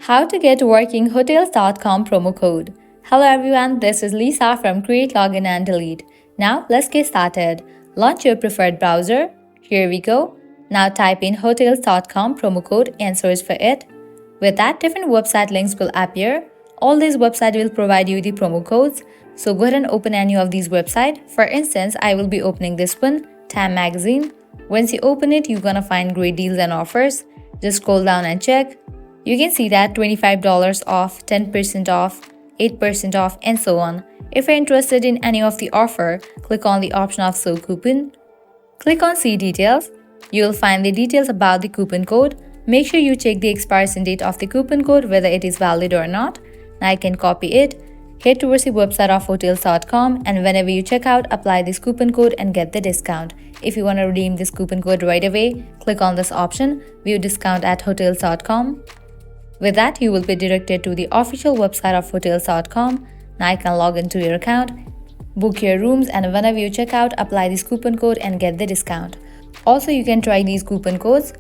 How to get working hotels.com promo code. Hello everyone, this is Lisa from Create, Login and Delete. Now let's get started. Launch your preferred browser. Here we go. Now type in hotels.com promo code and search for it. With that, different website links will appear. All these websites will provide you the promo codes. So go ahead and open any of these websites. For instance, I will be opening this one, Time Magazine. Once you open it, you're gonna find great deals and offers. Just scroll down and check. You can see that $25 off, 10% off, 8% off, and so on. If you're interested in any of the offer, click on the option of Show Coupon. Click on See Details. You'll find the details about the coupon code. Make sure you check the expiration date of the coupon code, whether it is valid or not. Now I can copy it. Head towards the website of hotels.com, and whenever you check out, apply this coupon code and get the discount. If you want to redeem this coupon code right away, click on this option, View Discount at hotels.com. With that, you will be directed to the official website of hotels.com. Now you can log into your account, book your rooms, and whenever you check out, apply this coupon code and get the discount. Also, you can try these coupon codes.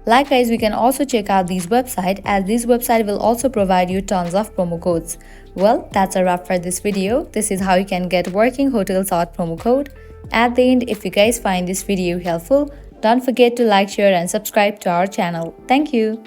Likewise, we can also check out these websites, as this website will also provide you tons of promo codes. Well, that's a wrap for this video. This is how you can get working hotels promo code. At the end, if you guys find this video helpful, don't forget to like, share and subscribe to our channel. Thank you.